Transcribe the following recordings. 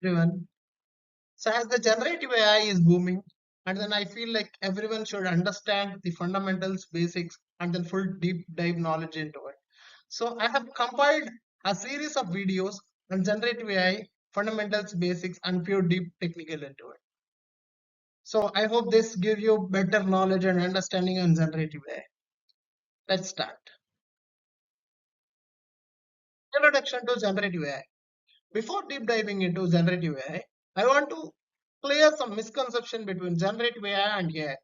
everyone. So as the generative AI is booming, and then I feel like everyone should understand the fundamentals, basics, and then full deep dive knowledge into it. So I have compiled a series of videos on generative AI, fundamentals, basics, and few deep technical into it. So I hope this gives you better knowledge and understanding on generative AI. Let's start. Introduction to generative AI. Before deep diving into generative AI, I want to clear some misconception between generative AI and AI.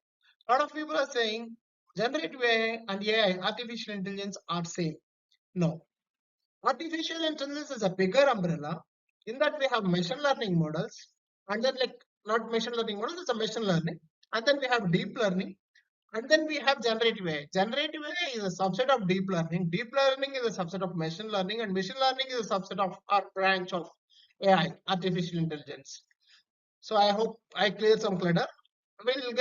A lot of people are saying generative AI and AI, artificial intelligence, are same. No, artificial intelligence is a bigger umbrella in that we have machine learning models, and then like not machine learning models, it's a machine learning, and then we have deep learning, and then we have generative AI. Generative AI is a subset of deep learning. Deep learning is a subset of machine learning, and machine learning is a subset of our branch of AI, artificial intelligence. So I hope I cleared some clutter.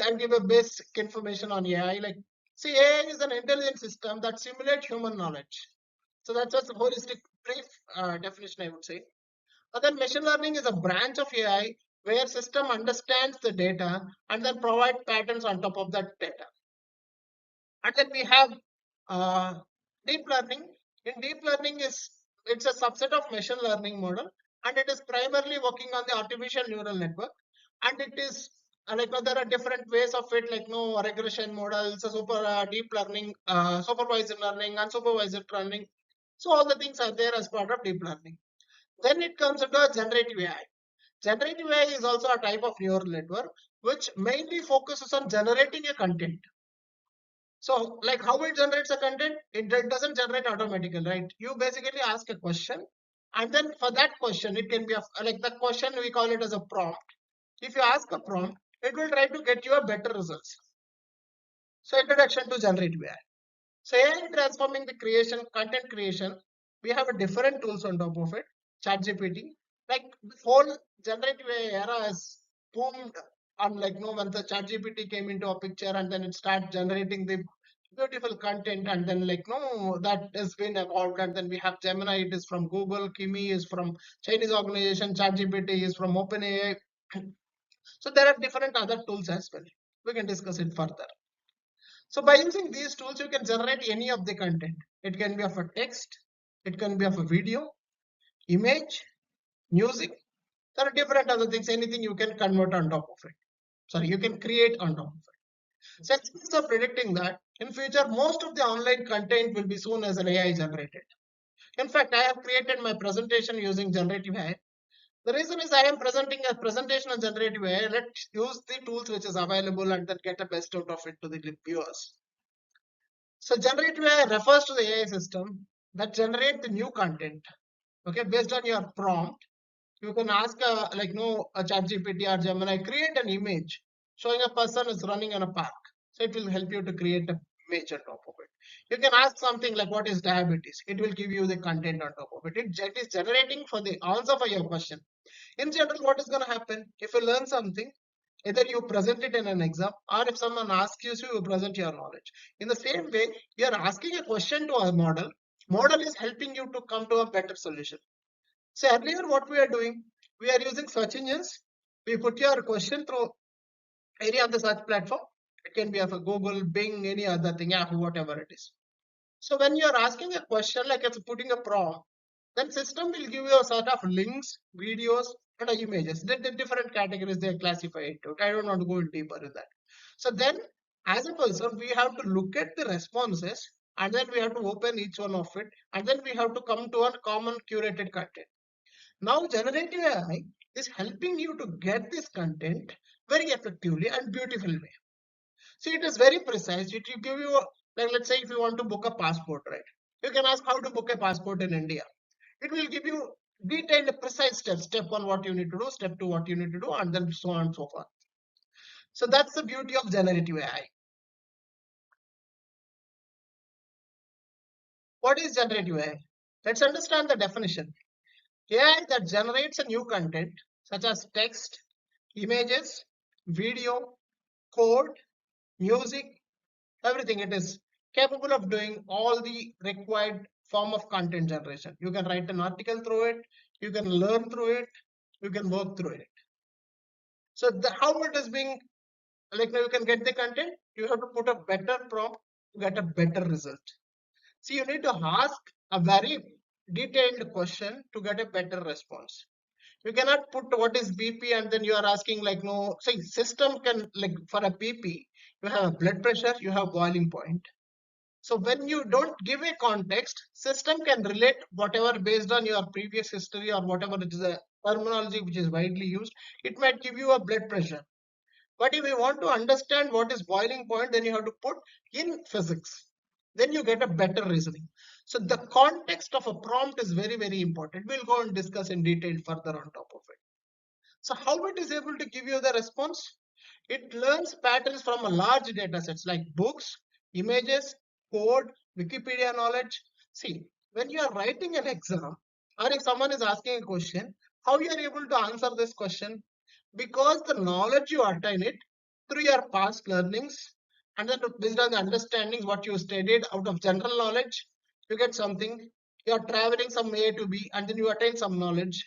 I'll give a basic information on AI. Like, see, AI is an intelligent system that simulates human knowledge. So that's just a holistic brief definition, I would say. But then machine learning is a branch of AI where system understands the data and then provide patterns on top of that data. And then we have uh, deep learning. In deep learning is it's a subset of machine learning model, and it is primarily working on the artificial neural network. And it is like there are different ways of it, like no regression models, super deep learning, supervised learning, unsupervised learning. So all the things are there as part of deep learning. Then it comes into generative AI. Generative AI is also a type of neural network which mainly focuses on generating a content. So, like how it generates a content, it doesn't generate automatically, right? You basically ask a question, and then for that question, it can be like the question we call it as a prompt. If you ask a prompt, it will try to get you a better results. So, introduction to generative AI. So, AI transforming the creation, content creation. We have a different tools on top of it. ChatGPT, like the whole generative AI era has boomed. Unlike no when the ChatGPT came into a picture and then it started generating the beautiful content, and then like no that has been evolved, and then we have Gemini, it is from Google, Kimi is from Chinese organization, ChatGPT is from OpenAI. So there are different other tools as well. We can discuss it further. So by using these tools, you can generate any of the content. It can be of a text, it can be of a video, image, music. There are different other things. Anything you can convert on top of it. Sorry, you can create on top of it. So experts are predicting that in future, most of the online content will be soon as an AI generated. In fact, I have created my presentation using generative AI. The reason is I am presenting a presentation on generative AI. Let's use the tools which is available and then get the best out of it to the viewers. So generative AI refers to the AI system that generate the new content. Okay, based on your prompt, you can ask like no a ChatGPT or Gemini, create an image showing a person is running in a park. So it will help you to create a image on top of it. You can ask something like what is diabetes. It will give you the content on top of it. It is generating for the answer for your question. In general, what is going to happen if you learn something? Either you present it in an exam, or if someone asks you, so you present your knowledge. In the same way, you are asking a question to a model. Model is helping you to come to a better solution. So earlier, what we are doing, we are using search engines. We put your question through any of the search platform. It can be of a Google, Bing, any other thing, Yahoo, whatever it is. So when you are asking a question, like it's putting a prompt, then system will give you a sort of links, videos, and images. The different categories they classify it to. I don't want to go deeper in that. So then, as a person, we have to look at the responses, and then we have to open each one of it, and then we have to come to a common curated content. Now, generative AI is helping you to get this content very effectively and beautiful way. See, it is very precise. It will give you, like, let's say if you want to book a passport, right? You can ask how to book a passport in India. It will give you detailed, precise steps. Step one, what you need to do. Step two, what you need to do, and then so on and so forth. So that's the beauty of generative AI. What is generative AI? Let's understand the definition. AI that generates a new content, such as text, images, video, code, music, everything. It is capable of doing all the required form of content generation. You can write an article through it, you can learn through it, you can work through it. So how it is being, like now you can get the content, you have to put a better prompt to get a better result. See, you need to ask a very detailed question to get a better response. You cannot put what is BP and then you are asking like no. See, system can, like for a BP, you have a blood pressure, you have boiling point. So when you don't give a context, system can relate whatever based on your previous history or whatever it is a terminology which is widely used. It might give you a blood pressure. But if you want to understand what is boiling point, then you have to put in physics. Then you get a better reasoning. So the context of a prompt is very, very important. We'll go and discuss in detail further on top of it. So how it is able to give you the response? It learns patterns from a large data sets like books, images, code, Wikipedia knowledge. See, when you are writing an exam or if someone is asking a question, how you are able to answer this question? Because the knowledge you attain it through your past learnings and then based on the understandings what you studied out of general knowledge, you get something. You are traveling from A to B and then you attain some knowledge.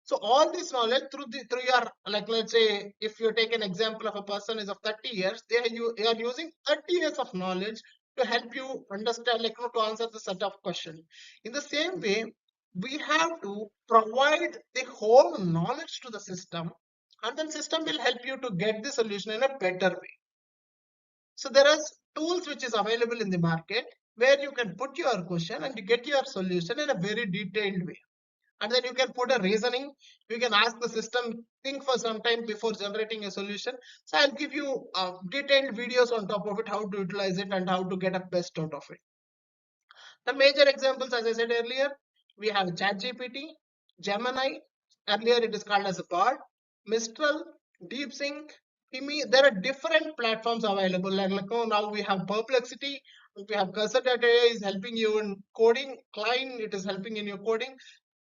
So all this knowledge through your, like let's say if you take an example of a person is of 30 years, they are using 30 years of knowledge to help you understand, like to answer the set of questions. In the same way, we have to provide the whole knowledge to the system, and then system will help you to get the solution in a better way. So there are tools which is available in the market where you can put your question and you get your solution in a very detailed way, and then you can put a reasoning. You can ask the system think for some time before generating a solution. So I'll give you detailed videos on top of it, how to utilize it and how to get a best out of it. The major examples, as I said earlier, we have ChatGPT, Gemini, earlier it is called as a Bard, Mistral, DeepSync, Kimi. There are different platforms available, like oh, now we have Perplexity, we have Cursor.ai is helping you in coding, Klein it is helping in your coding,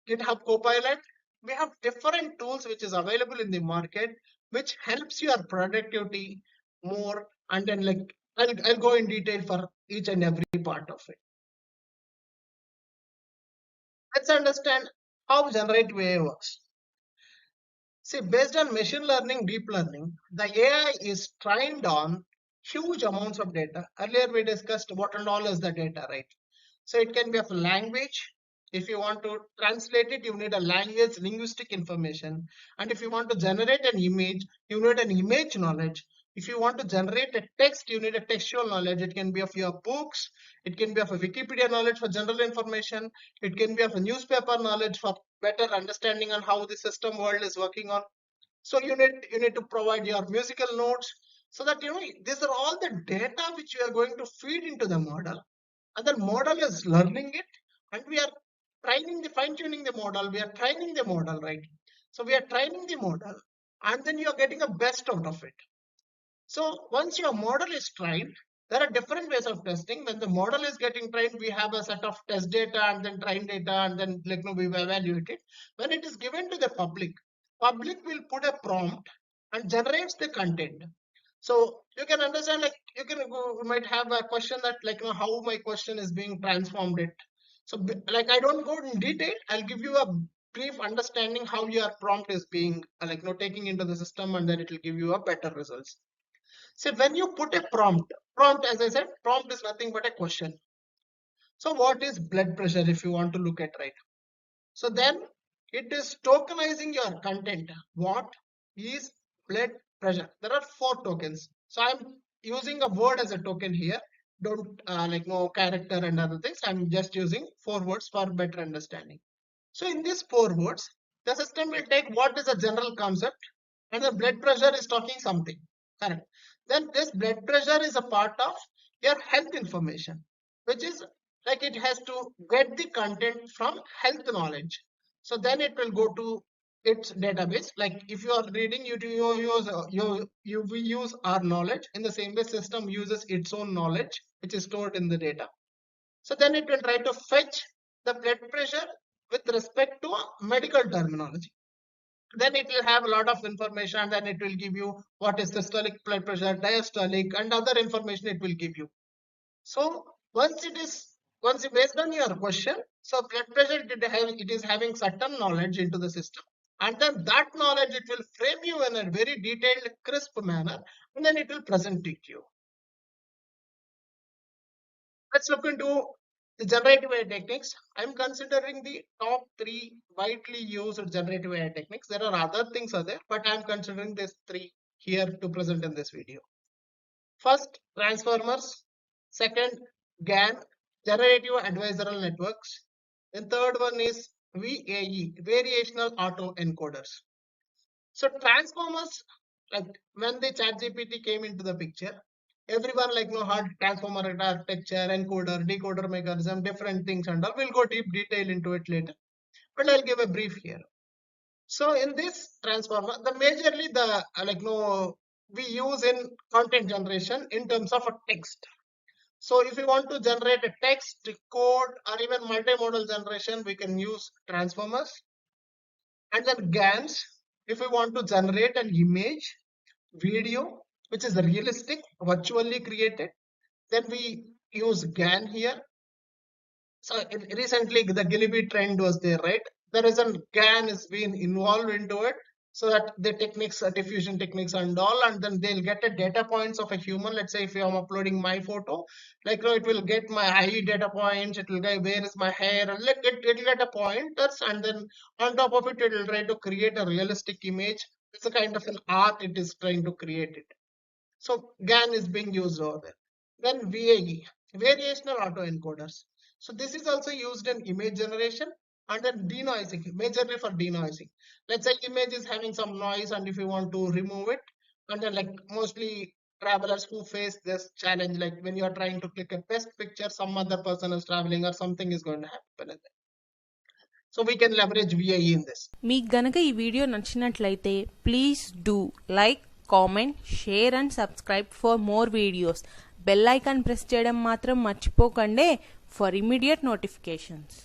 GitHub Copilot. We have different tools which is available in the market, which helps your productivity more. And then like I'll go in detail for each and every part of it. Let's understand how generative AI works. See, based on machine learning, deep learning, the AI is trained on huge amounts of data. Earlier we discussed what and all is the data, right? So it can be of a language. If you want to translate it, you need a language, linguistic information. And if you want to generate an image, you need an image knowledge. If you want to generate a text, you need a textual knowledge. It can be of your books. It can be of a Wikipedia knowledge for general information. It can be of a newspaper knowledge for better understanding on how the system world is working on. So you need to provide your musical notes, so that these are all the data which you are going to feed into the model, and the model is learning it, and we are training the fine-tuning the model, we are training the model, right? So we are training the model, and then you are getting a best out of it. So once your model is trained, there are different ways of testing. When the model is getting trained, we have a set of test data and then train data, and then like we evaluate it. When it is given to the public will put a prompt and generates the content. So you can understand, like you might have a question that like how my question is being transformed it. So like I don't go in detail. I'll give you a brief understanding how your prompt is being like taking into the system, and then it will give you a better results. So when you put a prompt, as I said, prompt is nothing but a question. So what is blood pressure if you want to look at, right? So then it is tokenizing your content. What is blood pressure? There are 4 tokens. So I'm using a word as a token here. Don't like no character and other things. I'm just using 4 words for better understanding. So in these 4 words, the system will take what is a general concept, and the blood pressure is talking something. Correct. Then this blood pressure is a part of your health information, which is like it has to get the content from health knowledge. So then it will go to its database. Like if you are reading, we use our knowledge. In the same way, system uses its own knowledge, which is stored in the data. So then it will try to fetch the blood pressure with respect to a medical terminology. Then it will have a lot of information, and then it will give you what is systolic blood pressure, diastolic, and other information it will give you. So once based on your question, so blood pressure it is having certain knowledge into the system. and then that knowledge it will frame you in a very detailed, crisp manner, and then it will present it to you. Let's look into the generative AI techniques. I'm considering the top 3 widely used generative AI techniques. There are other things are there, but I'm considering these 3 here to present in this video. First, transformers. Second, GAN, generative adversarial networks. And third one is VAE, variational auto encoders. So transformers, like when the ChatGPT came into the picture, everyone like know how transformer architecture, encoder, decoder mechanism, different things and all. We'll go deep detail into it later, but I'll give a brief here. So in this transformer, the majorly the we use in content generation in terms of a text. So if you want to generate a text, code, or even multimodal generation, we can use transformers. And then GANs, if we want to generate an image, video, which is realistic, virtually created, then we use GAN here. So recently the Gilibee trend was there, right? There is a GAN is being involved into it, so that the techniques, diffusion techniques and all, and then they'll get a data points of a human. Let's say if I'm uploading my photo, like it will get my eye data points, it will get where is my hair, and like it will get a pointers, and then on top of it, it will try to create a realistic image. It's a kind of an art it is trying to create it. So GAN is being used over there. Then VAE, variational autoencoders. So this is also used in image generation and then denoising, majorly for denoising. Let's say image is having some noise and if you want to remove it, and then like mostly travelers who face this challenge, like when you are trying to click a best picture, some other person is traveling or something is going to happen. So we can leverage VAE in this. మీకు గనక ఈ video నచ్చినట్లయితే please do like, comment, share and subscribe for more videos. Bell icon press చేయడం మాత్రం మర్చిపోకండి for immediate notifications.